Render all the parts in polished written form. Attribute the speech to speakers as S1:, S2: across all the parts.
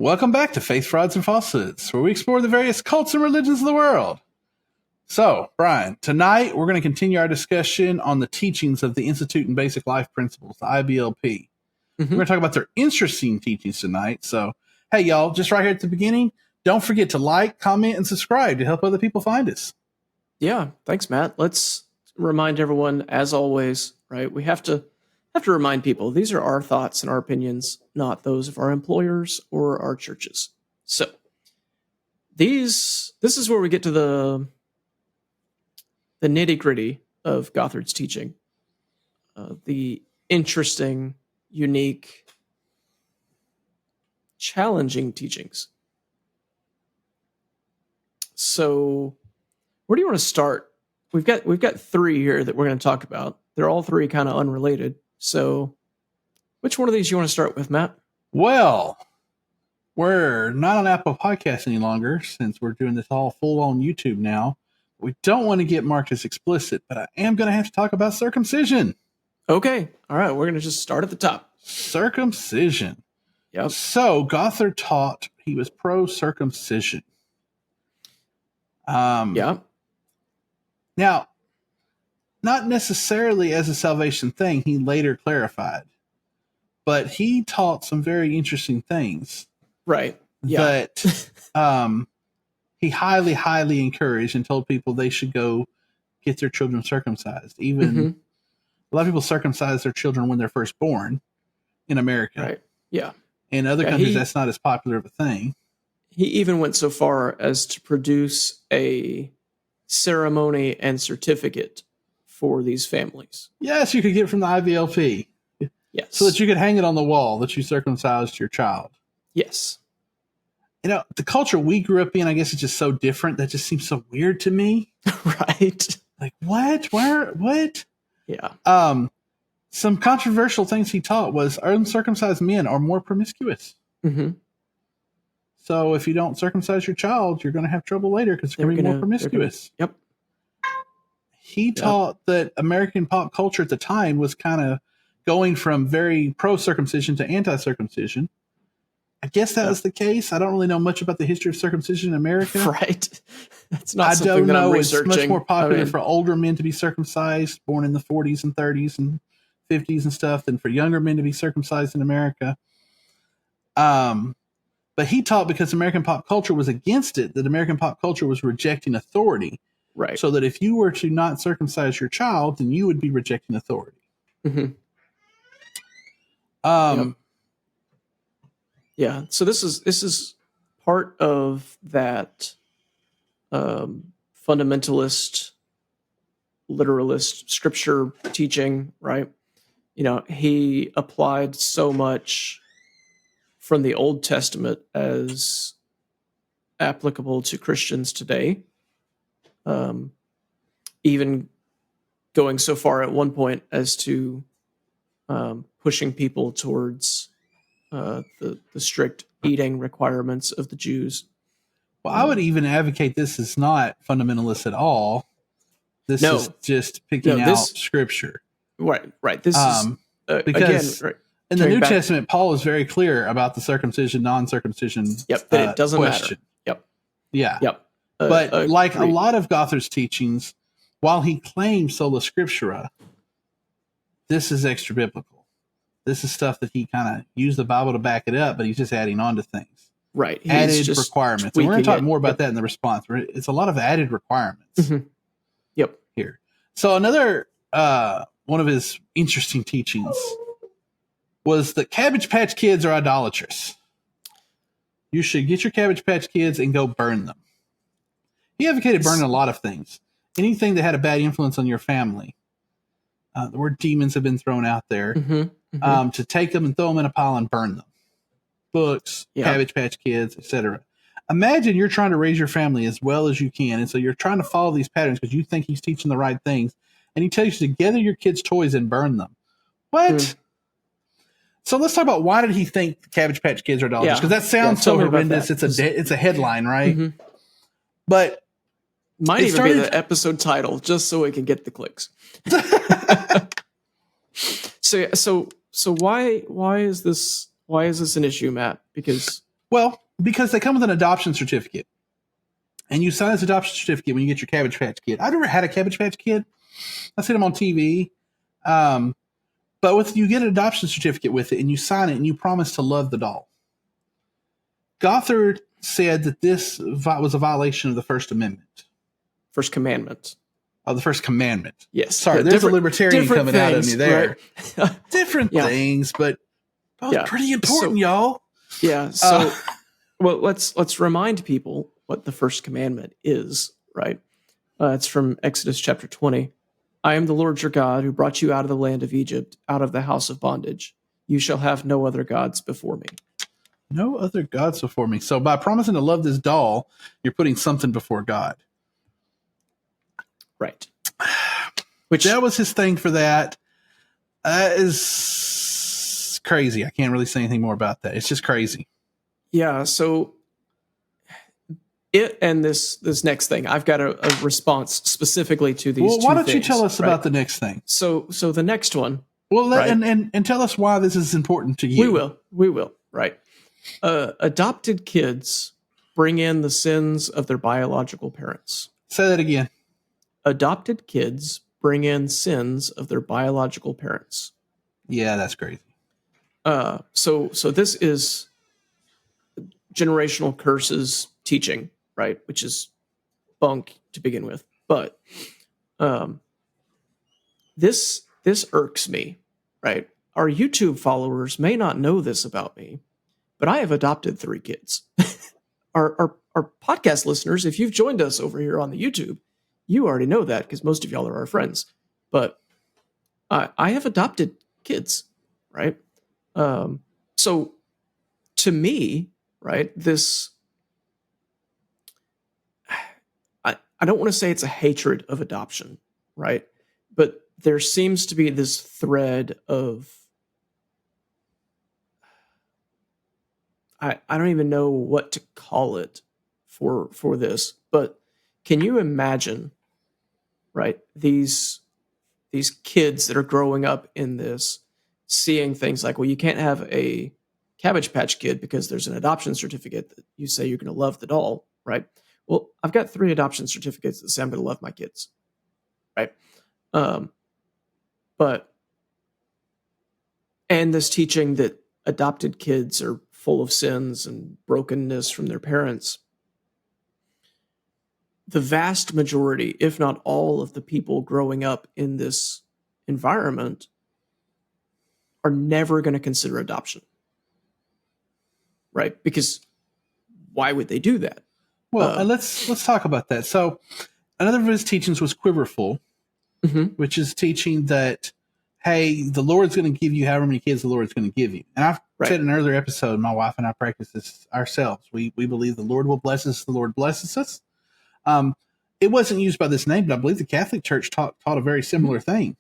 S1: Welcome back to Faith, Frauds, and Falsehoods, where we explore the various cults and religions of the world. So, Brian, tonight we're going to continue our discussion on the teachings of the Institute and Basic Life Principles, the IBLP. We're going to talk about their interesting teachings tonight. So, hey, y'all, just right here at the beginning, don't forget to like, comment, and subscribe to help other people find us.
S2: Yeah, thanks, Matt. Let's remind everyone, as always, right? We have to remind people these are our thoughts and our opinions, not those of our employers or our churches. So, this is where we get to the nitty-gritty of Gothard's teaching, the interesting, unique, challenging teachings. So, where do you want to start? We've got three here that we're going to talk about. They're all three kind of unrelated. So, which one of these you want to start with, Matt?
S1: Well, we're not on Apple Podcasts any longer since we're doing this all full on YouTube now. We don't want to get marked as explicit, but I am going to have to talk about circumcision.
S2: Okay. All right. We're going to just start at the top.
S1: Circumcision.
S2: Yep.
S1: So, Gothard taught he was pro-circumcision.
S2: Yeah.
S1: Now, not necessarily as a salvation thing, he later clarified. But he taught some very interesting things.
S2: Right. Yeah.
S1: That he highly, highly encouraged and told people they should go get their children circumcised. Even a lot of people circumcise their children when they're first born in America.
S2: Right. Yeah.
S1: In other countries, that's not as popular of a thing.
S2: He even went so far as to produce a ceremony and certificate for these families.
S1: Yes, you could get it from the IBLP.
S2: Yes.
S1: So that you could hang it on the wall that you circumcised your child.
S2: Yes.
S1: You know, the culture we grew up in, I guess it's just so different. That just seems so weird to me.
S2: Right.
S1: Like, what? Where? What?
S2: Yeah.
S1: Some controversial things he taught was uncircumcised men are more promiscuous.
S2: Mm-hmm.
S1: So if you don't circumcise your child, you're going to have trouble later because they're going to be more promiscuous.
S2: Yep.
S1: He taught that American pop culture at the time was kind of going from very pro-circumcision to anti-circumcision. I guess that was the case. I don't really know much about the history of circumcision in America.
S2: Right. That's not something that I'm researching.
S1: It's much more popular for older men to be circumcised, born in the 40s and 30s and 50s and stuff, than for younger men to be circumcised in America. But he taught because American pop culture was against it, that American pop culture was rejecting authority.
S2: Right.
S1: So that if you were to not circumcise your child, then you would be rejecting authority.
S2: Mm-hmm. Yeah. So this is part of that fundamentalist, literalist scripture teaching, right? You know, he applied so much from the Old Testament as applicable to Christians today. Even going so far at one point as to pushing people towards the strict eating requirements of the Jews.
S1: Well, I would even advocate this is not fundamentalist at all. This is just picking out scripture.
S2: Right. This is,
S1: because
S2: again,
S1: in the New Testament, Paul is very clear about the circumcision, non-circumcision
S2: that it doesn't
S1: question.
S2: Matter. Yep.
S1: Yeah.
S2: Yep.
S1: But like a lot of Gothard's teachings, while he claims sola scriptura, this is extra biblical. This is stuff that he kind of used the Bible to back it up, but he's just adding on to things.
S2: Right.
S1: Added requirements. And we're going to talk more about that in the response. It's a lot of added requirements.
S2: Mm-hmm. Yep.
S1: Here. So another one of his interesting teachings was that Cabbage Patch Kids are idolatrous. You should get your Cabbage Patch Kids and go burn them. He advocated burning a lot of things. Anything that had a bad influence on your family. The word demons have been thrown out there. To take them and throw them in a pile and burn them. Books, Cabbage Patch Kids, etc. Imagine you're trying to raise your family as well as you can, and so you're trying to follow these patterns because you think he's teaching the right things, and he tells you to gather your kids' toys and burn them. What? So let's talk about why did he think the Cabbage Patch Kids are idolatrous? Because that sounds so horrendous. It's a headline, right? But
S2: might even be the episode title, just so we can get the clicks. So why is this an issue, Matt? Because
S1: Well, because they come with an adoption certificate. And you sign this adoption certificate when you get your Cabbage Patch Kid. I've never had a Cabbage Patch Kid. I've seen them on TV. But you get an adoption certificate with it, and you sign it, and you promise to love the doll. Gothard said that this was a violation of the First Amendment.
S2: First Commandment.
S1: Oh, the First Commandment.
S2: Yes.
S1: Sorry, there's a libertarian coming out of me there.
S2: Right?
S1: Different things, but both pretty important, y'all.
S2: Yeah. So, well, let's remind people what the First Commandment is, right? It's from Exodus chapter 20. I am the Lord your God who brought you out of the land of Egypt, out of the house of bondage. You shall have no other gods before me.
S1: No other gods before me. So by promising to love this doll, you're putting something before God.
S2: Right.
S1: Which that was his thing for that. That is crazy. I can't really say anything more about that. It's just crazy.
S2: Yeah. So this next thing, I've got a response specifically to these.
S1: Well, why don't
S2: things,
S1: you tell us about the next thing?
S2: So the next one.
S1: Well, and tell us why this is important to you.
S2: We will. Right. Adopted kids bring in the sins of their biological parents. Say
S1: that again.
S2: Adopted kids bring in sins of their biological parents.
S1: Yeah, that's crazy.
S2: So this is generational curses teaching, right? Which is bunk to begin with. But this irks me, right? Our YouTube followers may not know this about me, but I have adopted 3 kids. Our podcast listeners, if you've joined us over here on the YouTube, you already know that because most of y'all are our friends. But I have adopted kids, right? So to me, right, this, I don't want to say it's a hatred of adoption, right? But there seems to be this thread of, I don't even know what to call it for this, but can you imagine, right, these kids that are growing up in this, seeing things like, well, you can't have a Cabbage Patch Kid because there's an adoption certificate that you say you're going to love the doll, right? Well, I've got 3 adoption certificates that say I'm going to love my kids, right? And this teaching that adopted kids are full of sins and brokenness from their parents. The vast majority, if not all of the people growing up in this environment are never going to consider adoption. Right? Because why would they do that?
S1: Well, and let's talk about that. So another of his teachings was quiverful, which is teaching that, hey, the Lord's going to give you however many kids the Lord's going to give you. And I've said in an earlier episode, my wife and I practice this ourselves. We believe the Lord will bless us. The Lord blesses us. It wasn't used by this name, but I believe the Catholic Church taught a very similar thing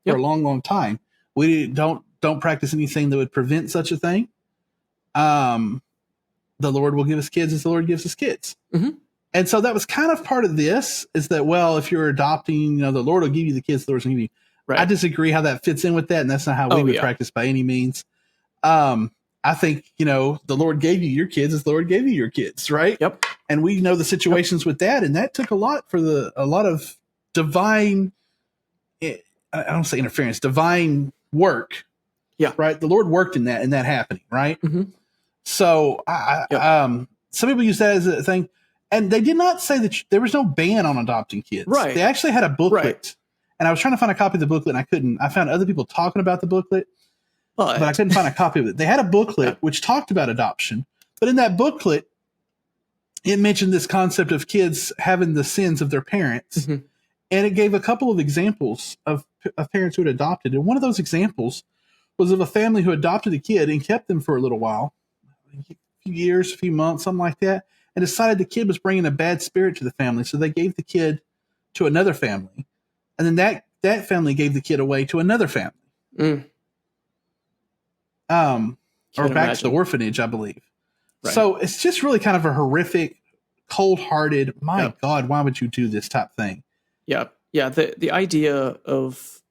S1: for a long, long time. We don't practice anything that would prevent such a thing. The Lord will give us kids as the Lord gives us kids. And so that was kind of part of this, is that, well, if you're adopting, the Lord will give you the kids the Lord's going to give you. Right. I disagree how that fits in with that, and that's not how we would practice by any means. I think, the Lord gave you your kids as the Lord gave you your kids, right?
S2: Yep.
S1: And we know the situations with that, and that took a lot of divine, I don't say interference, divine work.
S2: Yeah.
S1: Right? The Lord worked in that happening, right? So some people use that as a thing, and they did not say that there was no ban on adopting kids.
S2: Right.
S1: They actually had a booklet, and I was trying to find a copy of the booklet, and I couldn't. I found other people talking about the booklet, but I couldn't find a copy of it. They had a booklet which talked about adoption, but in that booklet, it mentioned this concept of kids having the sins of their parents, and it gave a couple of examples of parents who had adopted, and one of those examples was of a family who adopted a kid and kept them for a little while, a few years, a few months, something like that, and decided the kid was bringing a bad spirit to the family. So they gave the kid to another family. And then that family gave the kid away to another family. Or back to the orphanage, I believe. Right. So it's just really kind of a horrific, cold-hearted, my God, why would you do this type thing?
S2: Yeah. Yeah. The idea of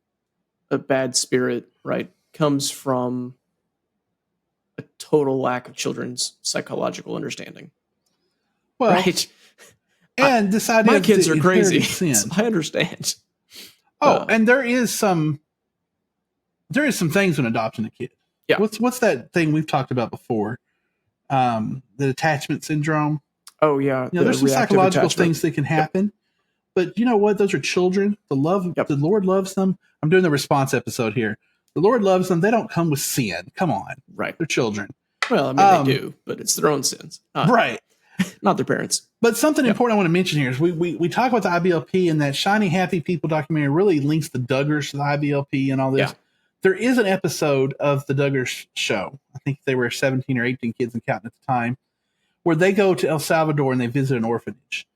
S2: a bad spirit, right, comes from a total lack of children's psychological understanding.
S1: Well,
S2: right?
S1: and this idea
S2: My
S1: of
S2: kids
S1: the
S2: are crazy.
S1: inherited sin.
S2: I understand.
S1: And there is some things when adopting a kid.
S2: Yeah.
S1: What's that thing we've talked about before? The attachment syndrome.
S2: Oh yeah.
S1: There's some psychological things that can happen. Yep. But you know what? Those are children. The Lord loves them. I'm doing the response episode here. The Lord loves them. They don't come with sin. Come on.
S2: Right.
S1: They're children.
S2: Well, I mean, they do, but it's their own sins.
S1: Right.
S2: Not their parents.
S1: But something important I want to mention here is we talk about the IBLP, and that Shiny Happy People documentary really links the Duggars to the IBLP and all this. Yeah. There is an episode of the Duggars show. I think they were 17 or 18 kids and counting at the time, where they go to El Salvador and they visit an orphanage.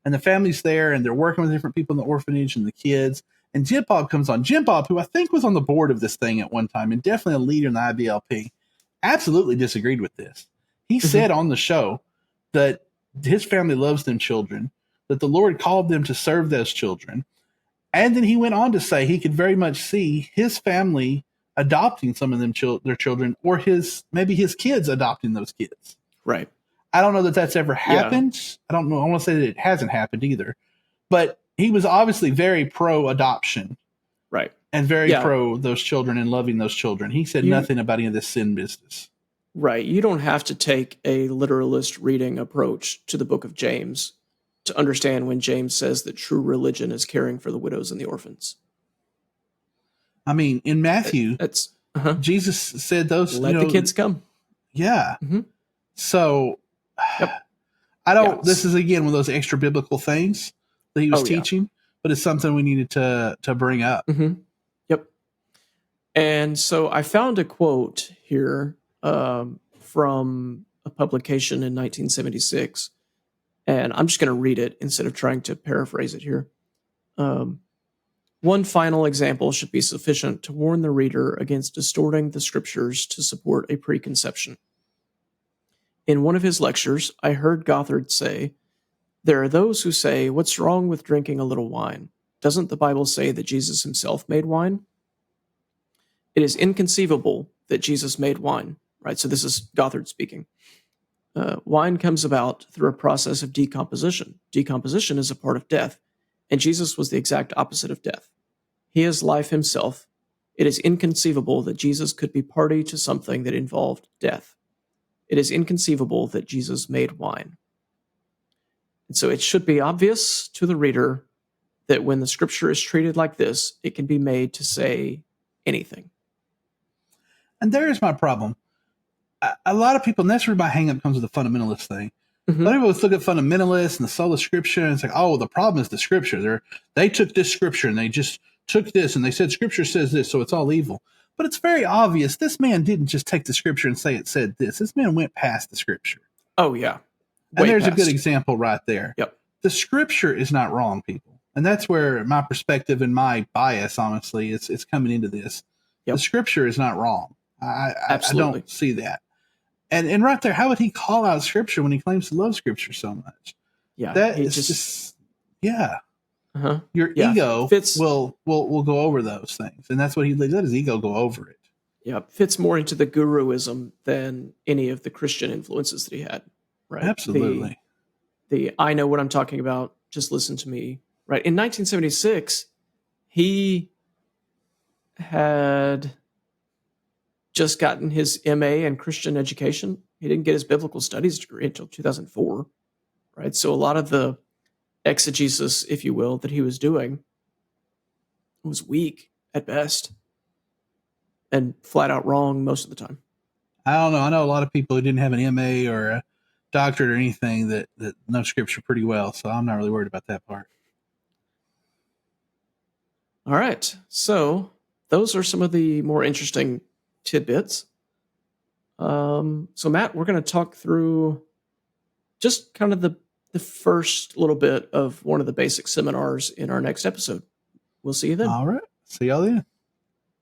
S1: And the family's there, and they're working with different people in the orphanage and the kids. And Jim Bob comes on. Jim Bob, who I think was on the board of this thing at one time and definitely a leader in the IBLP, absolutely disagreed with this. He said on the show that his family loves them children, that the Lord called them to serve those children. And then he went on to say he could very much see his family adopting some of them their children, or maybe his kids adopting those kids.
S2: Right.
S1: I don't know that that's ever happened. Yeah. I don't know. I want to say that it hasn't happened either. But he was obviously very pro-adoption.
S2: Right.
S1: And very pro those children and loving those children. He said nothing about any of this sin business.
S2: Right. You don't have to take a literalist reading approach to the book of James to understand when James says that true religion is caring for the widows and the orphans.
S1: I mean, in Matthew, Jesus said those...
S2: Let the kids come.
S1: Yeah. Mm-hmm. So... I don't. This is again one of those extra biblical things that he was teaching, but it's something we needed to bring up.
S2: Mm-hmm. Yep. And so I found a quote here from a publication in 1976, and I'm just going to read it instead of trying to paraphrase it here. One final example should be sufficient to warn the reader against distorting the scriptures to support a preconception. In one of his lectures, I heard Gothard say, "There are those who say, what's wrong with drinking a little wine? Doesn't the Bible say that Jesus himself made wine? It is inconceivable that Jesus made wine." Right, so this is Gothard speaking. Wine comes about through a process of decomposition. Decomposition is a part of death, and Jesus was the exact opposite of death. He is life himself. It is inconceivable that Jesus could be party to something that involved death. It is inconceivable that Jesus made wine. And so it should be obvious to the reader that when the scripture is treated like this, it can be made to say anything.
S1: And there is my problem. A lot of people, and that's where my hang-up comes with the fundamentalist thing. Mm-hmm. A lot of people look at fundamentalists and the sola scriptura, and it's like, oh, the problem is the scripture. They took this scripture and they just took this and they said scripture says this, so it's all evil. But it's very obvious this man didn't just take the scripture and say it said this. This man went past the scripture.
S2: Oh, yeah.
S1: And there's a good example right there.
S2: Yep.
S1: The scripture is not wrong, people. And that's where my perspective and my bias, honestly, is coming into this. Yep. The scripture is not wrong. I don't see that. And right there, how would he call out scripture when he claims to love scripture so much?
S2: Yeah.
S1: That is just yeah. Uh-huh. Your ego will go over those things. And that's what he let his ego go over it.
S2: Yeah. Fits more into the guruism than any of the Christian influences that he had. Right.
S1: Absolutely.
S2: The I know what I'm talking about. Just listen to me. Right. In 1976, he had just gotten his MA in Christian education. He didn't get his biblical studies degree until 2004. Right. So a lot of the exegesis, if you will, that he was doing was weak at best and flat out wrong most of the time.
S1: I don't know. I know a lot of people who didn't have an MA or a doctorate or anything that know scripture pretty well. So I'm not really worried about that part.
S2: All right. So those are some of the more interesting tidbits. So Matt, we're going to talk through just kind of the first little bit of one of the basic seminars in our next episode. We'll see you then.
S1: All right. See y'all then.